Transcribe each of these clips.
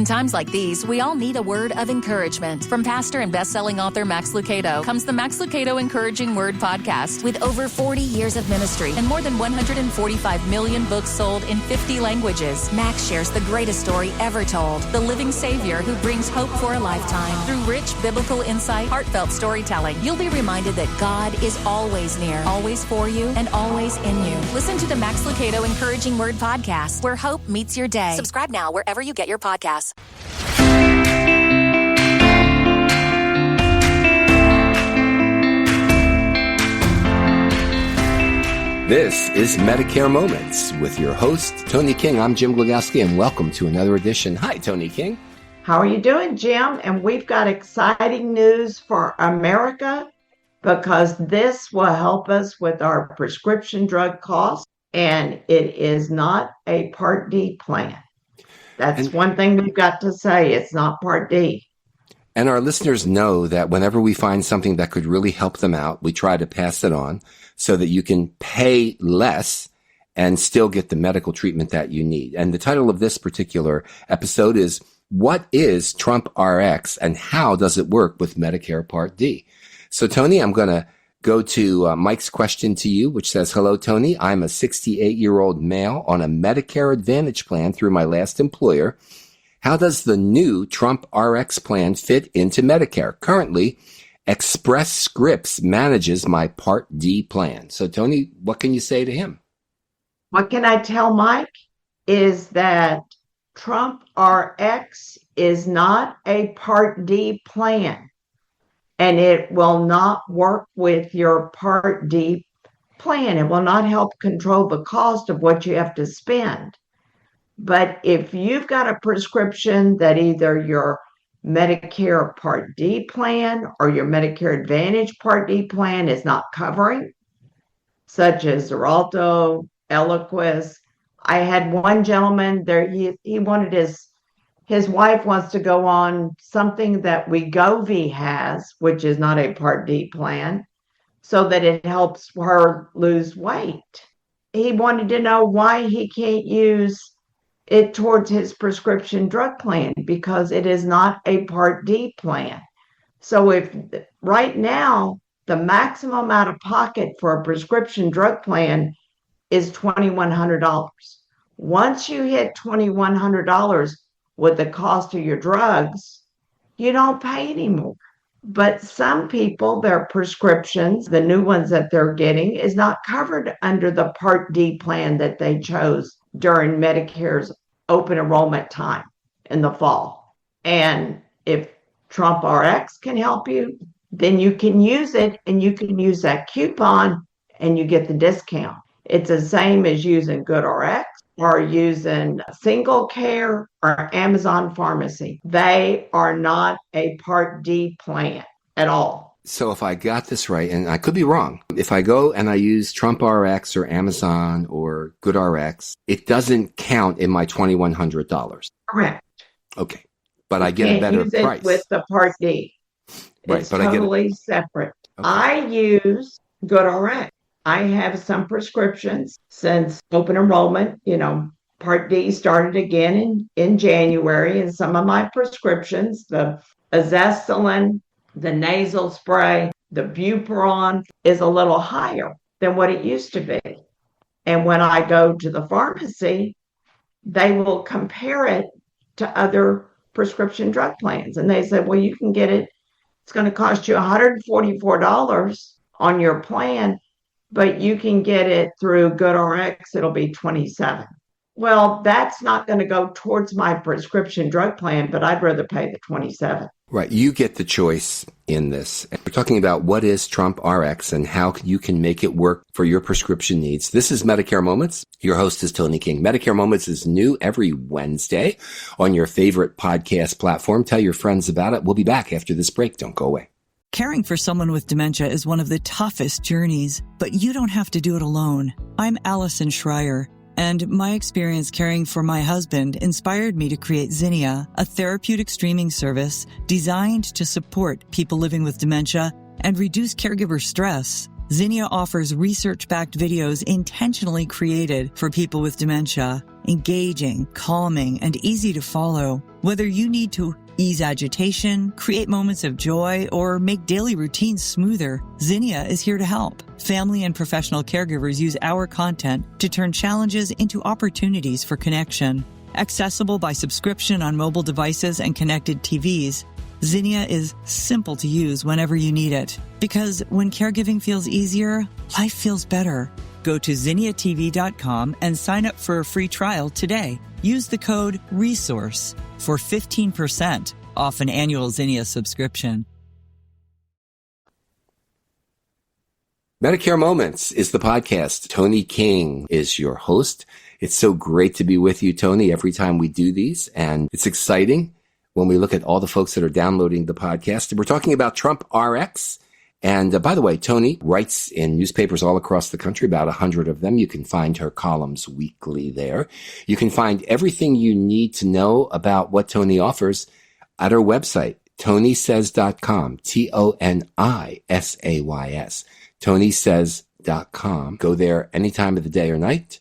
In times like these, we all need a word of encouragement. From pastor and best-selling author Max Lucado comes the Max Lucado Encouraging Word podcast. With over 40 years of ministry and more than 145 million books sold in 50 languages, Max shares the greatest story ever told, the living Savior who brings hope for a lifetime. Through rich biblical insight, heartfelt storytelling, you'll be reminded that God is always near, always for you, and always in you. Listen to the Max Lucado Encouraging Word podcast, where hope meets your day. Subscribe now wherever you get your podcasts. This is Medicare Moments with your host, Toni King. I'm Jim Glogowski, and welcome to another edition. Hi, Toni King. How are you doing, Jim? And we've got exciting news for America because this will help us with our prescription drug costs, and it is not a Part D plan. That's one thing we've got to say. It's not Part D. And our listeners know that whenever we find something that could really help them out, we try to pass it on so that you can pay less and still get the medical treatment that you need. And the title of this particular episode is, What is TrumpRX and how does it work with Medicare Part D? So, Toni, I'm going to go to Mike's question to you, which says, hello, Toni. I'm a 68-year-old male on a Medicare Advantage plan through my last employer. How does the new TrumpRX plan fit into Medicare? Currently, Express Scripts manages my Part D plan. So, Toni, what can you say to him? What can I tell Mike is that TrumpRX is not a Part D plan. And it will not work with your Part D plan. It will not help control the cost of what you have to spend. But if you've got a prescription that either your Medicare Part D plan or your Medicare Advantage Part D plan is not covering, such as Xarelto, Eliquis. I had one gentleman there, he wanted his wife wants to go on something that Wegovy has, which is not a Part D plan, so that it helps her lose weight. He wanted to know why he can't use it towards his prescription drug plan because it is not a Part D plan. So if right now the maximum out of pocket for a prescription drug plan is $2,100. Once you hit $2,100, with the cost of your drugs, you don't pay anymore. But some people, their prescriptions, the new ones that they're getting, is not covered under the Part D plan that they chose during Medicare's open enrollment time in the fall. And if TrumpRX can help you, then you can use it and you can use that coupon and you get the discount. It's the same as using GoodRx or using Single Care or Amazon Pharmacy. They are not a Part D plan at all. So if I got this right, and I could be wrong, if I go and I use TrumpRX or Amazon or GoodRx, it doesn't count in my $2,100. Correct. Okay. But I get a better price. With the Part D. Right, it's but totally separate. Okay. I use GoodRx. I have some prescriptions since open enrollment, Part D started again in January, and some of my prescriptions, the Azestilin, the nasal spray, the Buperon is a little higher than what it used to be. And when I go to the pharmacy, they will compare it to other prescription drug plans. And they said, well, you can get it. It's going to cost you $144 on your plan, but you can get it through GoodRx. It'll be $27. Well, that's not going to go towards my prescription drug plan, but I'd rather pay the $27. Right. You get the choice in this. We're talking about what is TrumpRX and how you can make it work for your prescription needs. This is Medicare Moments. Your host is Toni King. Medicare Moments is new every Wednesday on your favorite podcast platform. Tell your friends about it. We'll be back after this break. Don't go away. Caring for someone with dementia is one of the toughest journeys, but you don't have to do it alone. I'm Allison Schreier, and my experience caring for my husband inspired me to create Zinnia, a therapeutic streaming service designed to support people living with dementia and reduce caregiver stress. Zinnia offers research-backed videos intentionally created for people with dementia, engaging, calming, and easy to follow. Whether you need to ease agitation, create moments of joy, or make daily routines smoother, Zinnia is here to help. Family and professional caregivers use our content to turn challenges into opportunities for connection. Accessible by subscription on mobile devices and connected TVs, Zinnia is simple to use whenever you need it. Because when caregiving feels easier, life feels better. Go to zinniatv.com and sign up for a free trial today. Use the code RESOURCE for 15% off an annual Zinnia subscription. Medicare Moments is the podcast. Toni King is your host. It's so great to be with you, Toni, every time we do these. And it's exciting when we look at all the folks that are downloading the podcast. We're talking about TrumpRX. And by the way, Toni writes in newspapers all across the country, about 100 of them. You can find her columns weekly there. You can find everything you need to know about what Toni offers at her website, tonisays.com, TONISAYS, tonisays.com. Go there any time of the day or night.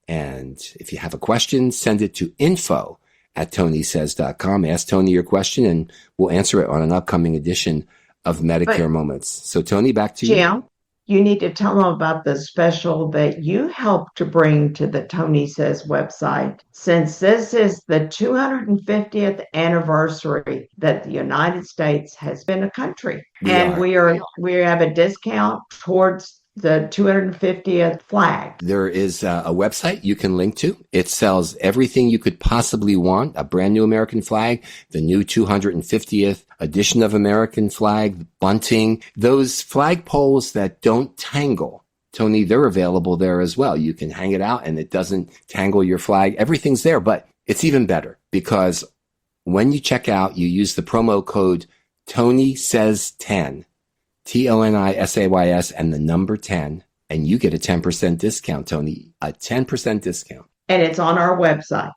And if you have a question, send it to info@tonisays.com. Ask Toni your question and we'll answer it on an upcoming edition of Medicare Moments. So Toni, back to you. Jim, you need to tell them about the special that you helped to bring to the Toni Says website. Since this is the 250th anniversary that the United States has been a country, we have a discount towards the 250th flag. There is a website you can link to. It sells everything you could possibly want. A brand new American flag, the new 250th edition of American flag, bunting, those flag poles that don't tangle. Toni, they're available there as well. You can hang it out and it doesn't tangle your flag. Everything's there, but it's even better because when you check out, you use the promo code TONISAYS10. TONISAYS and the number 10, and you get a 10% discount, Toni, a 10% discount. And it's on our website.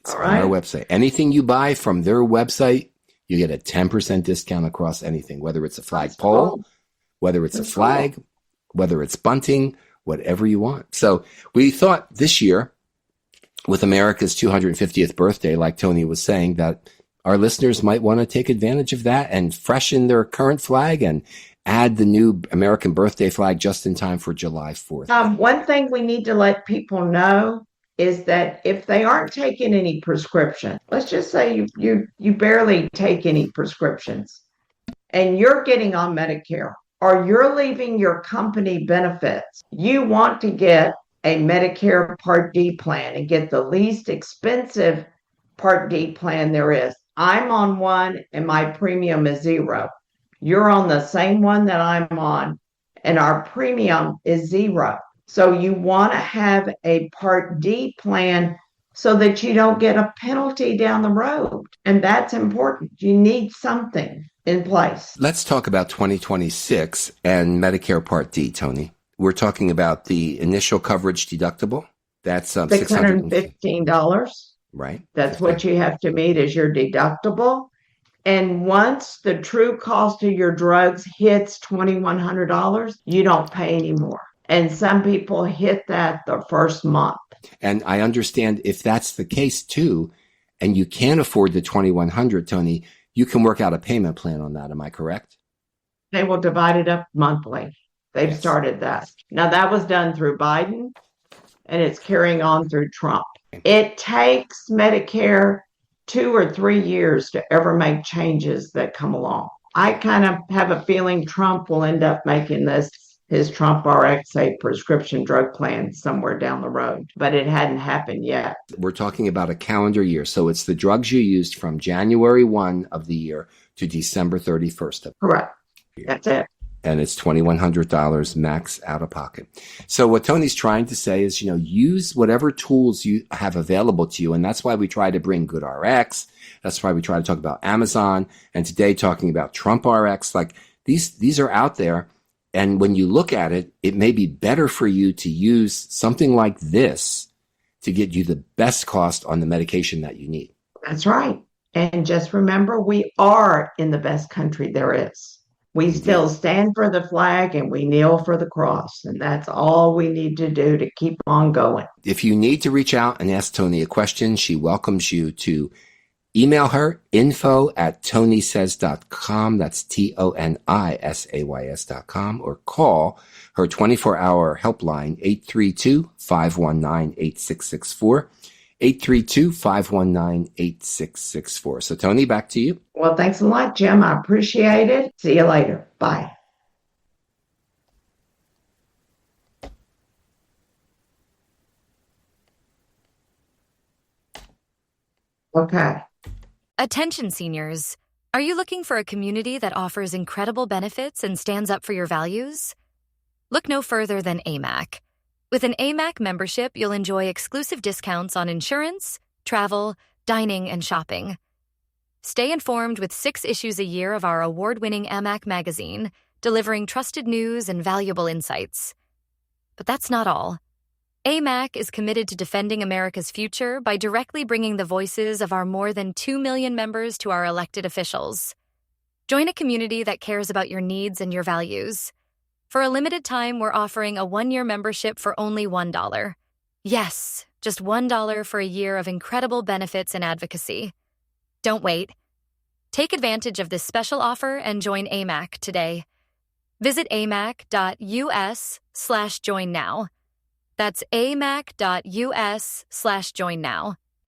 It's on our website. Anything you buy from their website, you get a 10% discount across anything, whether it's a flag pole, whether it's a flag, whether it's bunting, whatever you want. So we thought this year, with America's 250th birthday, like Toni was saying, that our listeners might want to take advantage of that and freshen their current flag and add the new American birthday flag just in time for July 4th. One thing we need to let people know is that if they aren't taking any prescription, let's just say you barely take any prescriptions and you're getting on Medicare or you're leaving your company benefits, you want to get a Medicare Part D plan and get the least expensive Part D plan there is. I'm on one and my premium is $0. You're on the same one that I'm on, and our premium is $0. So you want to have a Part D plan so that you don't get a penalty down the road. And that's important. You need something in place. Let's talk about 2026 and Medicare Part D, Toni. We're talking about the initial coverage deductible. That's $615. Right. That's what you have to meet as your deductible. And once the true cost of your drugs hits $2,100, you don't pay anymore. And some people hit that the first month. And I understand if that's the case too, and you can't afford the $2,100, Toni, you can work out a payment plan on that. Am I correct? They will divide it up monthly. They've started that. Now that was done through Biden and it's carrying on through Trump. It takes Medicare 2 or 3 years to ever make changes that come along. I kind of have a feeling Trump will end up making this his TrumpRX, a prescription drug plan somewhere down the road, but it hadn't happened yet. We're talking about a calendar year. So it's the drugs you used from January 1 of the year to December 31st. Correct. That's it. And it's $2,100 max out of pocket. So what Toni's trying to say is, use whatever tools you have available to you. And that's why we try to bring GoodRx. That's why we try to talk about Amazon. And today talking about TrumpRX. Like these are out there. And when you look at it, it may be better for you to use something like this to get you the best cost on the medication that you need. That's right. And just remember, we are in the best country there is. We still stand for the flag and we kneel for the cross. And that's all we need to do to keep on going. If you need to reach out and ask Toni a question, she welcomes you to email her info@tonisays.com. That's TONISAYS.com, or call her 24-hour helpline 832-519-8664. 832-519-8664. So Toni, back to you. Well, thanks a lot, Jim. I appreciate it. See you later. Bye. Okay. Attention seniors. Are you looking for a community that offers incredible benefits and stands up for your values? Look no further than AMAC. With an AMAC membership, you'll enjoy exclusive discounts on insurance, travel, dining, and shopping. Stay informed with 6 issues a year of our award-winning AMAC magazine, delivering trusted news and valuable insights. But that's not all. AMAC is committed to defending America's future by directly bringing the voices of our more than 2 million members to our elected officials. Join a community that cares about your needs and your values. For a limited time, we're offering a 1-year membership for only $1. Yes, just $1 for a year of incredible benefits and advocacy. Don't wait. Take advantage of this special offer and join AMAC today. Visit amac.us/join now. That's amac.us/join now.